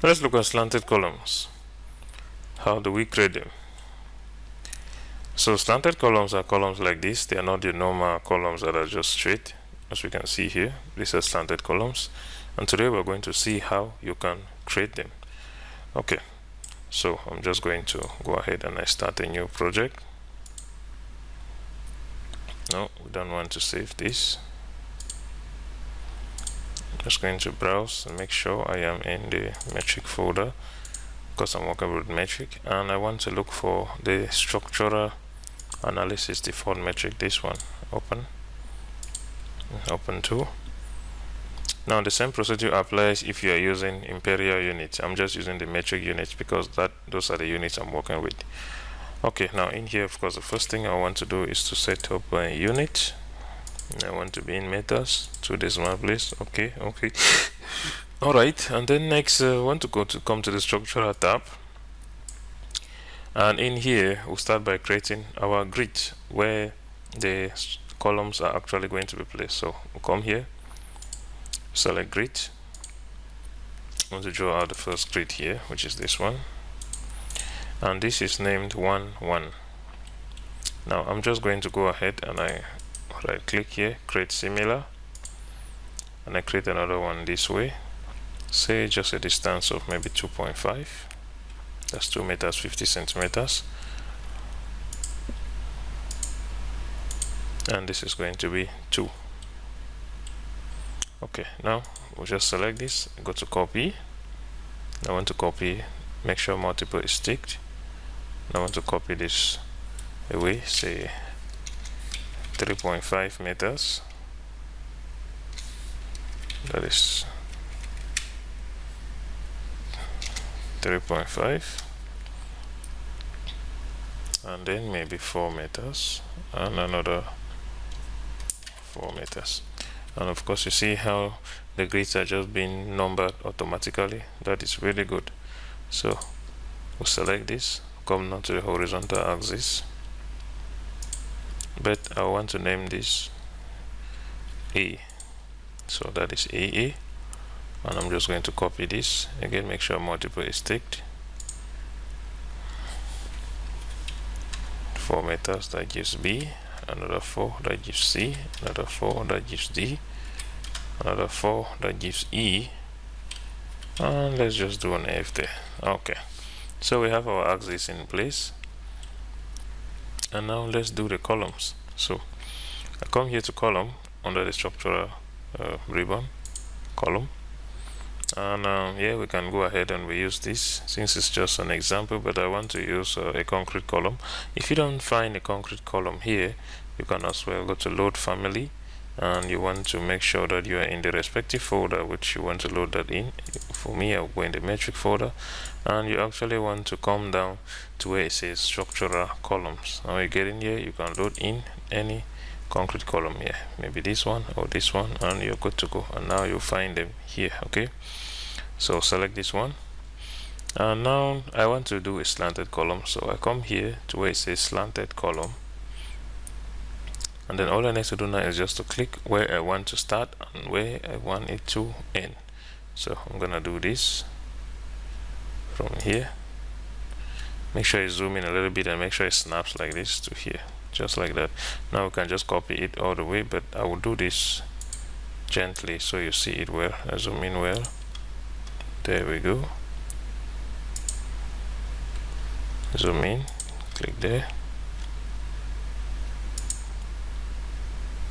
Let's look at slanted columns. How do we create them? So slanted columns are columns like this. They are not the normal columns that are just straight. As we can see here, these are slanted columns, and today we're going to see how you can create them. Okay, so I'm just going to go ahead and I start a new project. No, we don't want to save this. I'm just going to browse and make sure I am in the metric folder because I'm working with metric, and I want to look for the structural analysis default metric. This one, open too. Now the same procedure applies if you are using imperial units. I'm just using the metric units because those are the units I'm working with. Okay, now in here, of course, the first thing I want to do is to set up a unit. I want to be in meters, 2 decimal place. Okay. All right, and then next I want to come to the structural tab, and in here we'll start by creating our grid where the columns are actually going to be placed. So we'll come here, select grid. I want to draw out the first grid here, which is this one, and this is named 1 1. Now I'm just going to go ahead and I right click here, create similar, and I create another one this way, say just a distance of maybe 2.5. that's 2 meters 50 centimeters, and this is going to be 2. Okay, now we'll just select this, go to copy. I want to copy, make sure multiple is ticked. I want to copy this away, say 3.5 meters, that is 3.5, and then maybe 4 meters and another 4 meters. And of course you see how the grids are just being numbered automatically. That is really good. So we'll select this, come down to the horizontal axis, but I want to name this A, so that is AA, and I'm just going to copy this again, make sure multiple is ticked. 4 meters, that gives B, another 4, that gives C, another 4, that gives D, another 4, that gives E, and let's just do an F there. Okay, so we have our axis in place, and now let's do the columns. So I come here to column under the structural ribbon, column, and yeah, we can go ahead and we use this since it's just an example, but I want to use a concrete column. If you don't find a concrete column here, you can as well go to load family, and you want to make sure that you are in the respective folder which you want to load that in. For me, I'll go in the metric folder, and you actually want to come down to where it says structural columns. Now you get in here, you can load in any concrete column here, maybe this one or this one, and you're good to go. And now you'll find them here. Okay, so select this one, and now I want to do a slanted column, so I come here to where it says slanted column, and then all I need to do now is just to click where I want to start and where I want it to end. So I'm gonna do this from here. Make sure you zoom in a little bit and make sure it snaps like this to here, just like that. Now we can just copy it all the way, but I will do this gently so you see it well. I zoom in well. There we go. Zoom in, click there.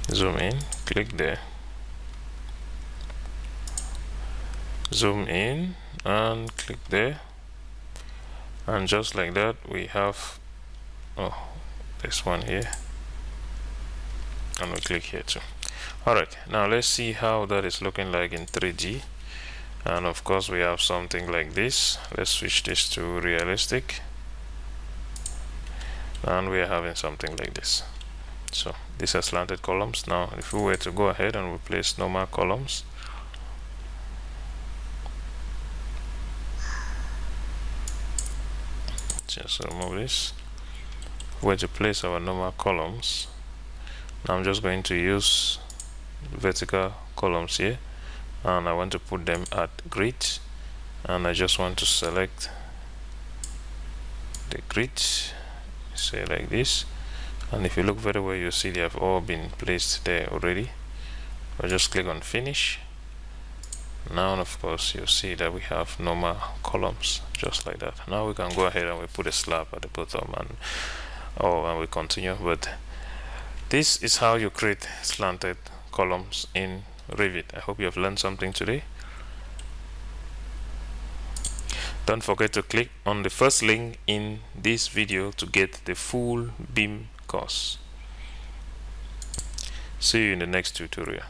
Zoom in, click there. Zoom in and click there, and just like that we have this one here, and we click here too. Alright, now let's see how that is looking like in 3D. And of course we have something like this. Let's switch this to realistic, and we are having something like this. So these are slanted columns. Now if we were to go ahead and replace normal columns, just remove this. If we were to place our normal columns, now I'm just going to use vertical columns here, and I want to put them at grid, and I just want to select the grid, say like this, and if you look very well, you'll see they have all been placed there already. I'll just click on finish. Now of course you'll see that we have normal columns just like that. Now we can go ahead and we put a slab at the bottom and we continue. But this is how you create slanted columns in Revit. I hope you have learned something today. Don't forget to click on the first link in this video to get the full BIM course. See you in the next tutorial.